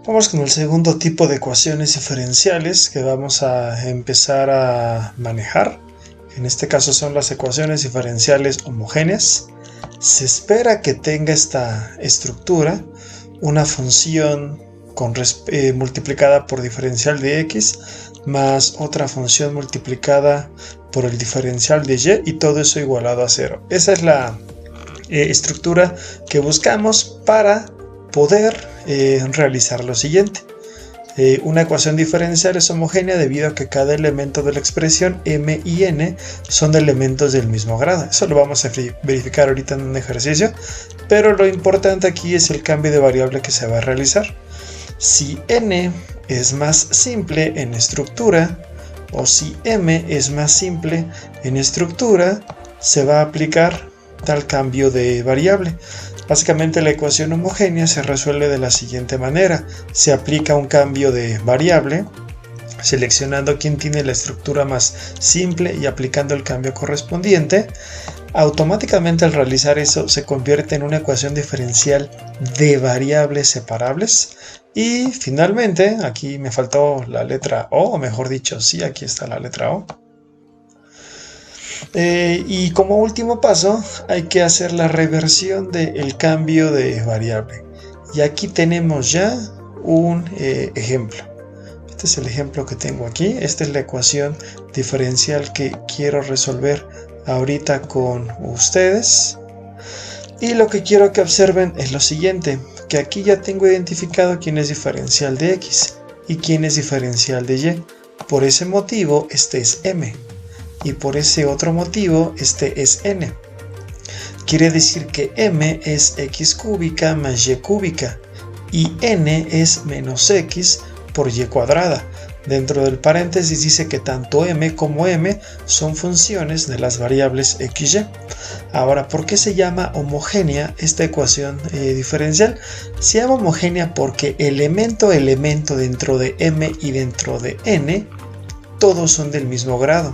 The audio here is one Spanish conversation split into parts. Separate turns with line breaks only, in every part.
Vamos con el segundo tipo de ecuaciones diferenciales que vamos a empezar a manejar. En este caso son las ecuaciones diferenciales homogéneas. Se espera que tenga esta estructura una función multiplicada por diferencial de x más otra función multiplicada por el diferencial de y, y todo eso igualado a 0. Esa es la estructura que buscamos para poder realizar lo siguiente. Una ecuación diferencial es homogénea debido a que cada elemento de la expresión m y n son elementos del mismo grado. Eso lo vamos a verificar ahorita en un ejercicio, pero lo importante aquí es el cambio de variable que se va a realizar. Si n es más simple en estructura o si m es más simple en estructura, se va a aplicar tal cambio de variable. Básicamente la ecuación homogénea se resuelve de la siguiente manera. Se aplica un cambio de variable, seleccionando quién tiene la estructura más simple y aplicando el cambio correspondiente. Automáticamente al realizar eso se convierte en una ecuación diferencial de variables separables. Y finalmente, aquí me faltó la letra O, o mejor dicho, sí, aquí está la letra O. Y como último paso hay que hacer la reversión del cambio de variable. Y aquí tenemos ya un ejemplo. Este es el ejemplo que tengo aquí. Esta es la ecuación diferencial que quiero resolver ahorita con ustedes. Y lo que quiero que observen es lo siguiente, que aquí ya tengo identificado quién es diferencial de x y quién es diferencial de y. Por ese motivo este es m. Y por ese otro motivo este es n. Quiere decir que m es x cúbica más y cúbica y n es menos x por y cuadrada. Dentro del paréntesis dice que tanto m como m son funciones de las variables x y. Ahora, ¿por qué se llama homogénea esta ecuación diferencial? Se llama homogénea porque elemento a elemento dentro de m y dentro de n todos son del mismo grado.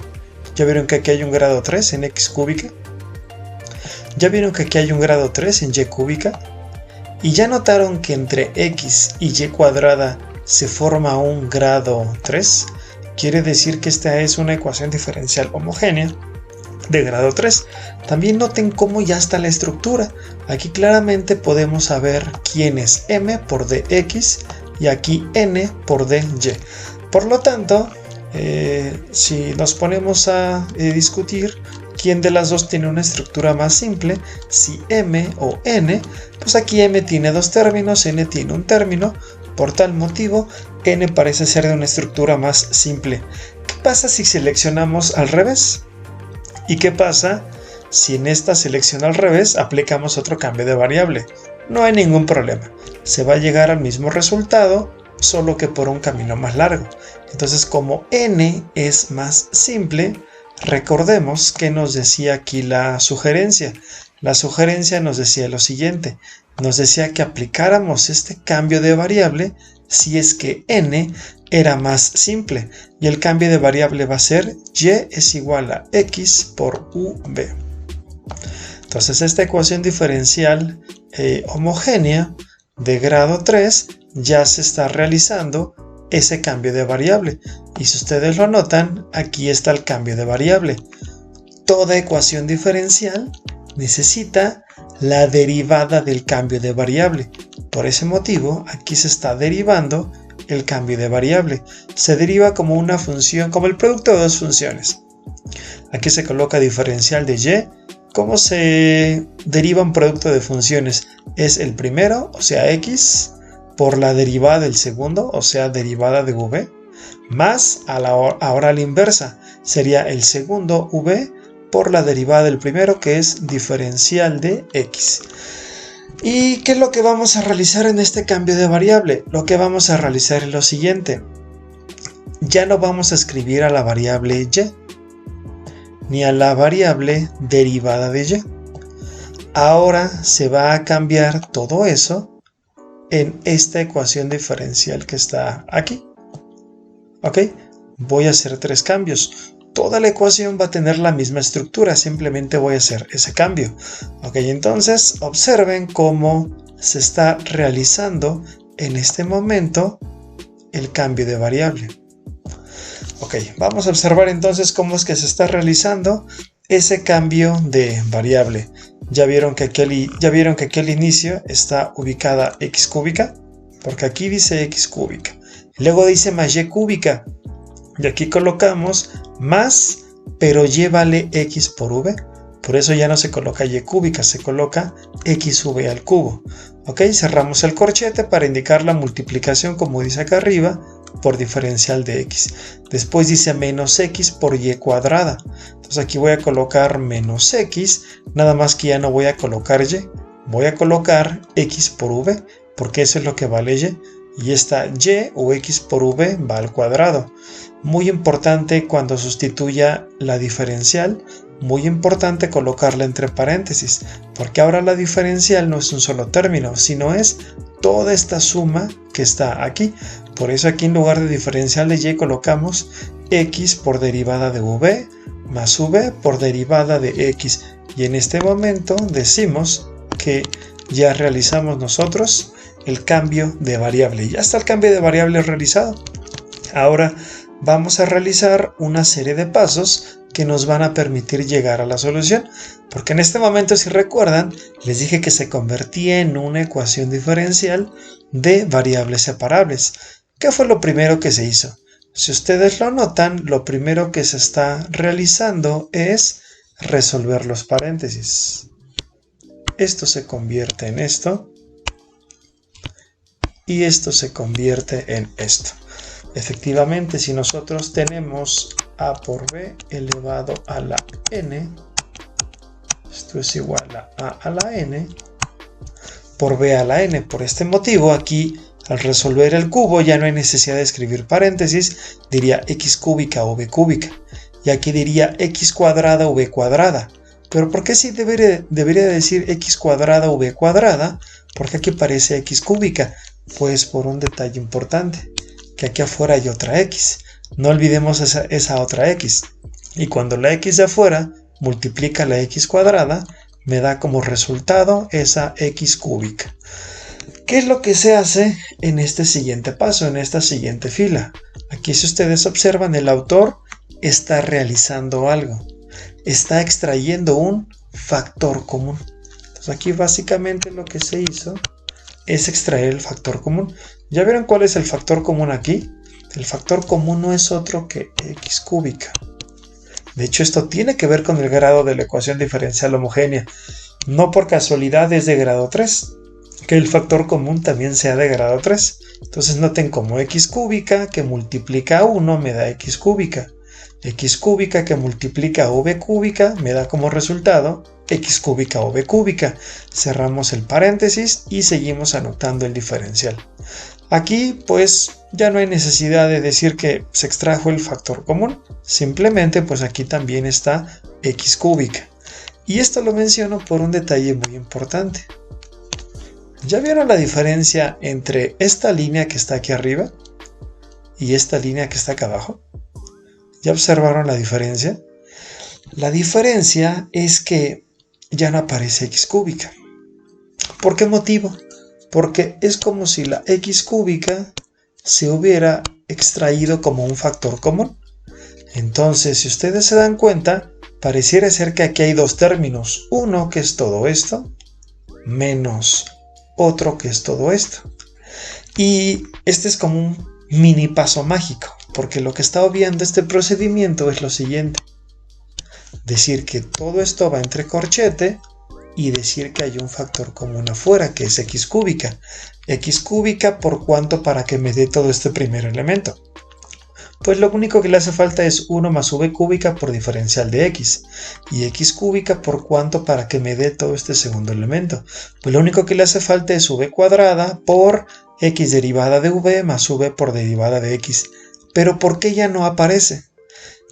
¿Ya vieron que aquí hay un grado 3 en x cúbica? ¿Ya vieron que aquí hay un grado 3 en y cúbica? ¿Y ya notaron que entre x y y cuadrada se forma un grado 3? Quiere decir que esta es una ecuación diferencial homogénea de grado 3. También noten cómo ya está la estructura. Aquí claramente podemos saber quién es m por dx y aquí n por dy. Por lo tanto, si nos ponemos a discutir quién de las dos tiene una estructura más simple, si m o n, pues aquí m tiene dos términos, n tiene un término. Por tal motivo, n parece ser de una estructura más simple. ¿Qué pasa si seleccionamos al revés? ¿Y qué pasa si en esta selección al revés aplicamos otro cambio de variable? No hay ningún problema. Se va a llegar al mismo resultado, solo que por un camino más largo. Entonces, como n es más simple, recordemos que nos decía aquí la sugerencia. La sugerencia nos decía lo siguiente. Nos decía que aplicáramos este cambio de variable si es que n era más simple. Y el cambio de variable va a ser y es igual a x por v. Entonces esta ecuación diferencial homogénea de grado 3 ya se está realizando ese cambio de variable. Y si ustedes lo notan, aquí está el cambio de variable. Toda ecuación diferencial necesita la derivada del cambio de variable. Por ese motivo, aquí se está derivando el cambio de variable. Se deriva como una función, como el producto de dos funciones. Aquí se coloca diferencial de y. ¿Cómo se deriva un producto de funciones? Es el primero, o sea x, por la derivada del segundo, o sea derivada de v, más ahora a la inversa, sería el segundo v por la derivada del primero, que es diferencial de x. ¿Y qué es lo que vamos a realizar en este cambio de variable? Lo que vamos a realizar es lo siguiente. Ya no vamos a escribir a la variable y, ni a la variable derivada de y. Ahora se va a cambiar todo eso en esta ecuación diferencial que está aquí. ¿Ok? Voy a hacer tres cambios. Toda la ecuación va a tener la misma estructura, simplemente voy a hacer ese cambio. Ok, entonces observen cómo se está realizando en este momento el cambio de variable. Ok, vamos a observar entonces cómo es que se está realizando ese cambio de variable. ¿Ya vieron que aquí al inicio está ubicada x cúbica? Porque aquí dice x cúbica. Luego dice más y cúbica. Y aquí colocamos más, pero y vale x por v. Por eso ya no se coloca y cúbica, se coloca xv al cubo. Ok, cerramos el corchete para indicar la multiplicación, como dice acá arriba, por diferencial de x. Después dice menos x por y cuadrada. Entonces aquí voy a colocar menos x, nada más que ya no voy a colocar y, voy a colocar x por v, porque eso es lo que vale y. Y esta y o x por v va al cuadrado. Muy importante cuando sustituya la diferencial, muy importante colocarla entre paréntesis, porque ahora la diferencial no es un solo término, sino es toda esta suma que está aquí. Por eso aquí en lugar de diferencial de y colocamos x por derivada de v más v por derivada de x. Y en este momento decimos que ya realizamos nosotros el cambio de variable. Ya está el cambio de variable realizado. Ahora vamos a realizar una serie de pasos que nos van a permitir llegar a la solución. Porque en este momento, si recuerdan, les dije que se convertía en una ecuación diferencial de variables separables. ¿Qué fue lo primero que se hizo? Si ustedes lo notan, lo primero que se está realizando es resolver los paréntesis. Esto se convierte en esto. Y esto se convierte en esto. Efectivamente, si nosotros tenemos a por b elevado a la n, esto es igual a la n, por b a la n. Por este motivo, aquí, al resolver el cubo, ya no hay necesidad de escribir paréntesis, diría x cúbica o v cúbica. Y aquí diría x cuadrada o v cuadrada. Pero ¿por qué sí debería decir x cuadrada o v cuadrada? Porque aquí aparece x cúbica. Pues por un detalle importante, que aquí afuera hay otra x. No olvidemos esa otra x. Y cuando la x de afuera multiplica la x cuadrada, me da como resultado esa x cúbica. ¿Qué es lo que se hace en este siguiente paso, en esta siguiente fila? Aquí, si ustedes observan, el autor está realizando algo. Está extrayendo un factor común. Entonces aquí básicamente lo que se hizo es extraer el factor común. ¿Ya vieron cuál es el factor común aquí? El factor común no es otro que x cúbica. De hecho, esto tiene que ver con el grado de la ecuación diferencial homogénea. No por casualidad es de grado 3. Que el factor común también sea de grado 3. Entonces noten como x cúbica que multiplica a 1 me da x cúbica. X cúbica que multiplica a v cúbica me da como resultado x cúbica o v cúbica. Cerramos el paréntesis y seguimos anotando el diferencial. Aquí pues ya no hay necesidad de decir que se extrajo el factor común. Simplemente pues aquí también está x cúbica. Y esto lo menciono por un detalle muy importante. ¿Ya vieron la diferencia entre esta línea que está aquí arriba y esta línea que está acá abajo? ¿Ya observaron la diferencia? La diferencia es que ya no aparece x cúbica. ¿Por qué motivo? Porque es como si la x cúbica se hubiera extraído como un factor común. Entonces, si ustedes se dan cuenta, pareciera ser que aquí hay dos términos. Uno que es todo esto, menos otro que es todo esto. Y este es como un mini paso mágico, porque lo que está obviando este procedimiento es lo siguiente. Decir que todo esto va entre corchete y decir que hay un factor común afuera, que es x cúbica. X cúbica, ¿por cuánto para que me dé todo este primer elemento? Pues lo único que le hace falta es 1 más v cúbica por diferencial de x. Y x cúbica, ¿por cuánto para que me dé todo este segundo elemento? Pues lo único que le hace falta es v cuadrada por x derivada de v más v por derivada de x. Pero ¿por qué ya no aparece?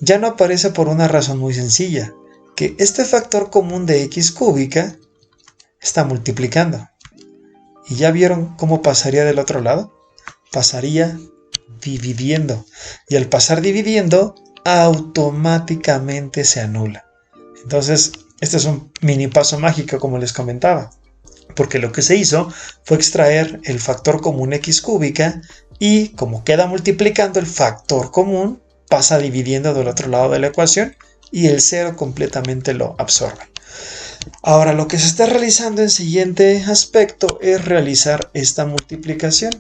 Ya no aparece por una razón muy sencilla, que este factor común de x cúbica está multiplicando. ¿Y ya vieron cómo pasaría del otro lado? Pasaría dividiendo. Y al pasar dividiendo, automáticamente se anula. Entonces, este es un mini paso mágico, como les comentaba. porque lo que se hizo fue extraer el factor común x cúbica y como queda multiplicando, el factor común pasa dividiendo del otro lado de la ecuación y el 0 completamente lo absorbe. Ahora lo que se está realizando en siguiente aspecto es realizar esta multiplicación.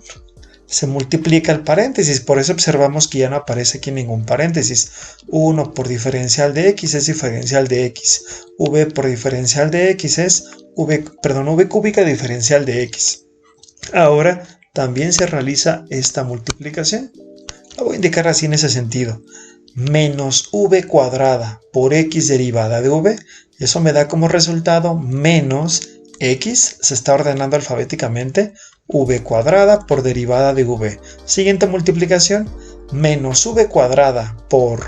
Se multiplica el paréntesis, por eso observamos que ya no aparece aquí ningún paréntesis. 1 por diferencial de x es diferencial de x. V por diferencial de x es v cúbica diferencial de x. Ahora también se realiza esta multiplicación. Lo voy a indicar así en ese sentido. Menos v cuadrada por x derivada de v. Eso me da como resultado menos x, se está ordenando alfabéticamente, v cuadrada por derivada de v. Siguiente multiplicación, menos v cuadrada por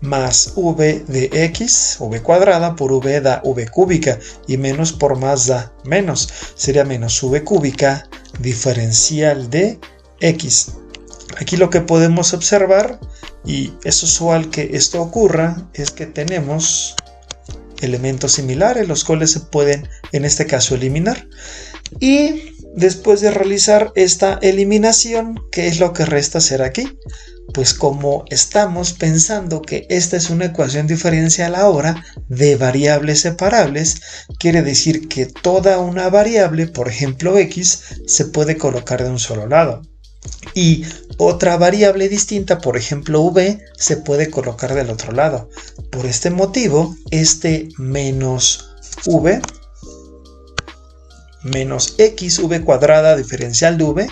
más v de x, v cuadrada por v da v cúbica, y menos por más da menos. Sería menos v cúbica diferencial de x. Aquí lo que podemos observar, y es usual que esto ocurra, es que tenemos elementos similares, los cuales se pueden en este caso eliminar. Y después de realizar esta eliminación, ¿qué es lo que resta hacer aquí? Pues como estamos pensando que esta es una ecuación diferencial ahora de variables separables, quiere decir que toda una variable, por ejemplo x, se puede colocar de un solo lado. Y otra variable distinta, por ejemplo v, se puede colocar del otro lado. Por este motivo, este menos v, menos x, v cuadrada diferencial de v,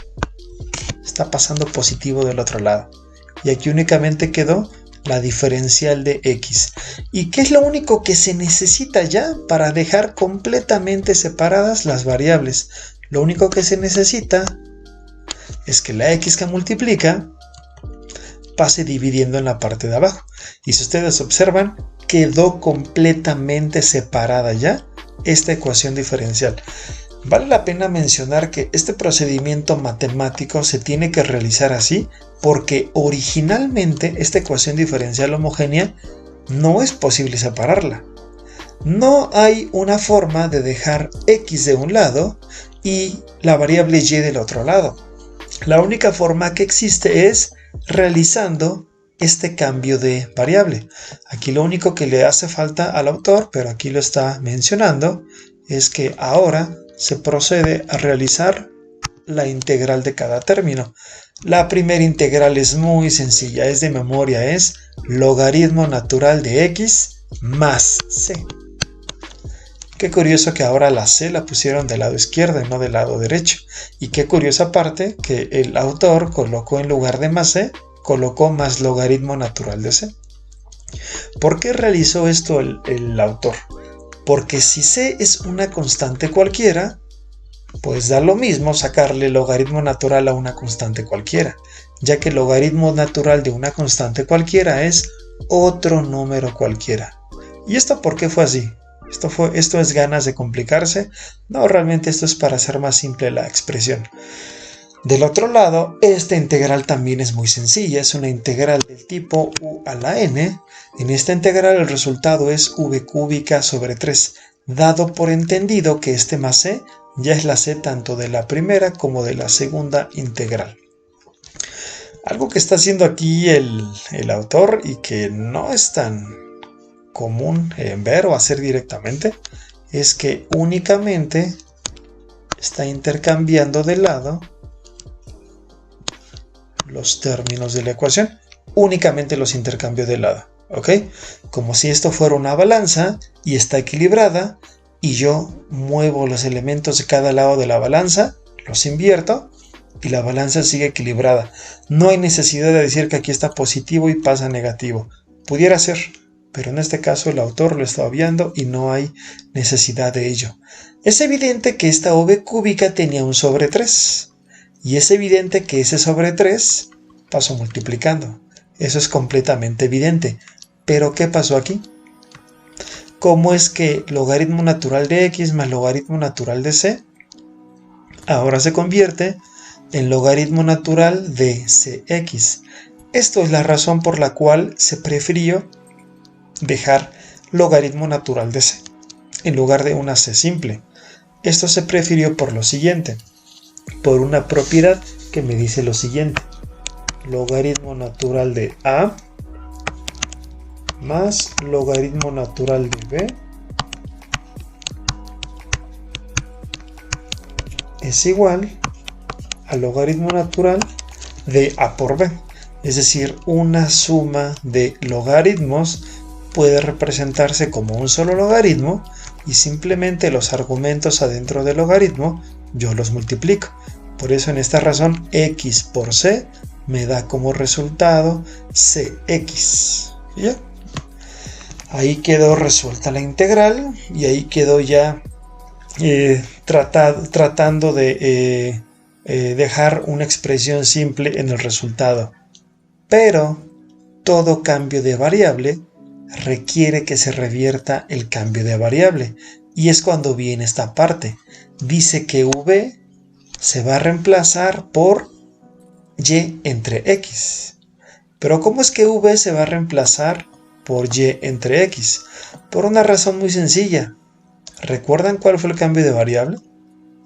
está pasando positivo del otro lado. Y aquí únicamente quedó la diferencial de x. ¿Y qué es lo único que se necesita ya para dejar completamente separadas las variables? Lo único que se necesita es que la x que multiplica pase dividiendo en la parte de abajo. Y si ustedes observan, quedó completamente separada ya esta ecuación diferencial. Vale la pena mencionar que este procedimiento matemático se tiene que realizar así porque originalmente esta ecuación diferencial homogénea no es posible separarla. No hay una forma de dejar x de un lado y la variable y del otro lado. La única forma que existe es realizando este cambio de variable. Aquí lo único que le hace falta al autor, pero aquí lo está mencionando, es que ahora se procede a realizar la integral de cada término. La primera integral es muy sencilla, es de memoria, es logaritmo natural de x más c. Qué curioso que ahora la c la pusieron del lado izquierdo y no del lado derecho. Y qué curiosa parte que el autor colocó en lugar de más c, colocó más logaritmo natural de c. ¿Por qué realizó esto el autor? Porque si c es una constante cualquiera, pues da lo mismo sacarle logaritmo natural a una constante cualquiera, ya que el logaritmo natural de una constante cualquiera es otro número cualquiera. ¿Y esto por qué fue así? ¿Esto es ganas de complicarse? No, realmente esto es para hacer más simple la expresión. Del otro lado, esta integral también es muy sencilla, es una integral del tipo u a la n. En esta integral el resultado es v cúbica sobre 3, dado por entendido que este más c ya es la c tanto de la primera como de la segunda integral. Algo que está haciendo aquí el autor y que no es tan común ver o hacer directamente, es que únicamente está intercambiando de lado los términos de la ecuación. Únicamente los intercambio de lado, ¿ok? Como si esto fuera una balanza y está equilibrada y yo muevo los elementos de cada lado de la balanza, los invierto y la balanza sigue equilibrada. No hay necesidad de decir que aquí está positivo y pasa negativo. Pudiera ser, pero en este caso el autor lo está obviando y no hay necesidad de ello. Es evidente que esta v cúbica tenía un sobre 3 y es evidente que ese sobre 3 pasó multiplicando. Eso es completamente evidente. ¿Pero qué pasó aquí? ¿Cómo es que logaritmo natural de x más logaritmo natural de c ahora se convierte en logaritmo natural de cx? Esto es la razón por la cual se prefirió dejar logaritmo natural de c en lugar de una c simple. Esto se prefirió por lo siguiente, por una propiedad que me dice lo siguiente: logaritmo natural de A más logaritmo natural de B es igual al logaritmo natural de A por B. Es decir, una suma de logaritmos puede representarse como un solo logaritmo y simplemente los argumentos adentro del logaritmo yo los multiplico. Por eso en esta razón x por c me da como resultado cx. ¿Ya? Ahí quedó resuelta la integral y ahí quedó ya tratando de dejar una expresión simple en el resultado. Pero todo cambio de variable requiere que se revierta el cambio de variable. Y es cuando viene esta parte. Dice que v se va a reemplazar por y entre x. Pero ¿cómo es que v se va a reemplazar por y entre x? Por una razón muy sencilla. ¿Recuerdan cuál fue el cambio de variable?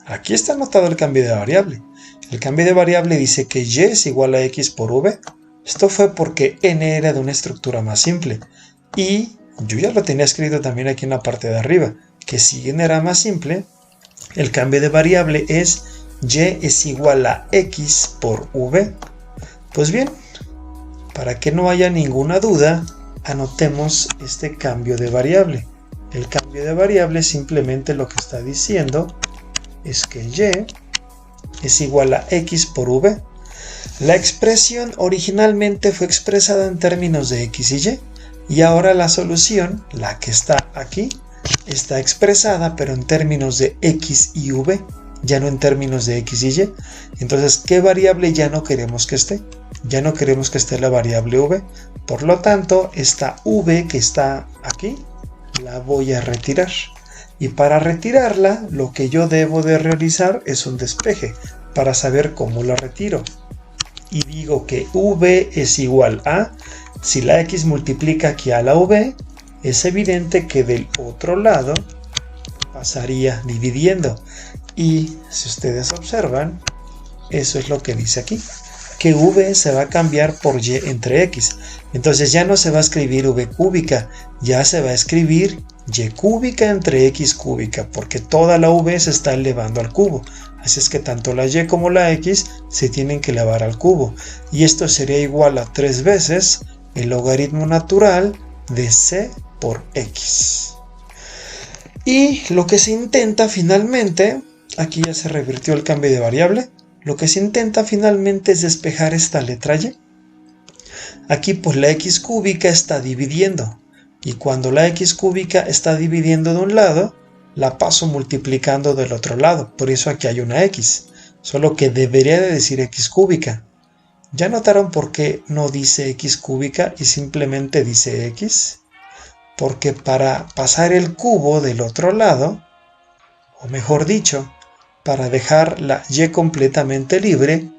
Aquí está anotado el cambio de variable. El cambio de variable dice que y es igual a x por v. Esto fue porque n era de una estructura más simple. Y yo ya lo tenía escrito también aquí en la parte de arriba, que si n era más simple, el cambio de variable es y es igual a x por v. Pues bien, para que no haya ninguna duda, anotemos este cambio de variable. El cambio de variable simplemente lo que está diciendo es que y es igual a x por v. La expresión originalmente fue expresada en términos de x y y ahora la solución, la que está aquí, está expresada pero en términos de x y v, ya no en términos de x y y. Entonces, ¿qué variable ya no queremos que esté? Ya no queremos que esté la variable v. Por lo tanto, esta v que está aquí, la voy a retirar. Y para retirarla, lo que yo debo de realizar es un despeje, para saber cómo la retiro. Y digo que v es igual a, si la x multiplica aquí a la v, es evidente que del otro lado pasaría dividiendo. Y si ustedes observan, eso es lo que dice aquí, que v se va a cambiar por y entre x. Entonces ya no se va a escribir v cúbica, ya se va a escribir y cúbica entre x cúbica, porque toda la v se está elevando al cubo. Así es que tanto la y como la x se tienen que elevar al cubo. Y esto sería igual a 3 veces el logaritmo natural de c por x. Y lo que se intenta finalmente, aquí ya se revirtió el cambio de variable, lo que se intenta finalmente es despejar esta letra y. Aquí pues la x cúbica está dividiendo. Y cuando la x cúbica está dividiendo de un lado, la paso multiplicando del otro lado. Por eso aquí hay una x. Solo que debería de decir x cúbica. ¿Ya notaron por qué no dice x cúbica y simplemente dice x? Porque para pasar el cubo del otro lado, o mejor dicho, para dejar la y completamente libre,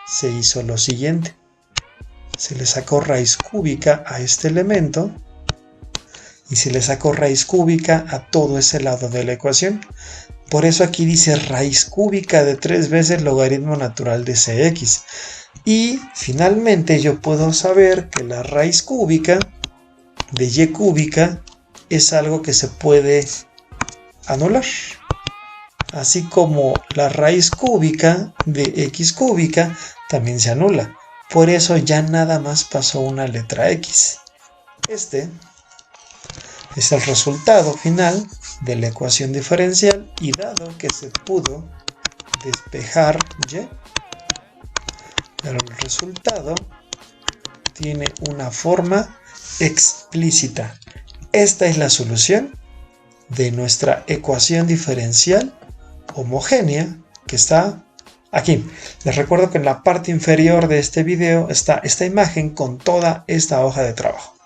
se hizo lo siguiente. Se le sacó raíz cúbica a este elemento y se le sacó raíz cúbica a todo ese lado de la ecuación. Por eso aquí dice raíz cúbica de 3 veces logaritmo natural de cx. Y finalmente yo puedo saber que la raíz cúbica de y cúbica es algo que se puede anular. Así como la raíz cúbica de x cúbica también se anula. Por eso ya nada más pasó una letra x. Este es el resultado final de la ecuación diferencial y dado que se pudo despejar y, pero el resultado tiene una forma explícita. Esta es la solución de nuestra ecuación diferencial homogénea que está aquí. Les recuerdo que en la parte inferior de este video está esta imagen con toda esta hoja de trabajo.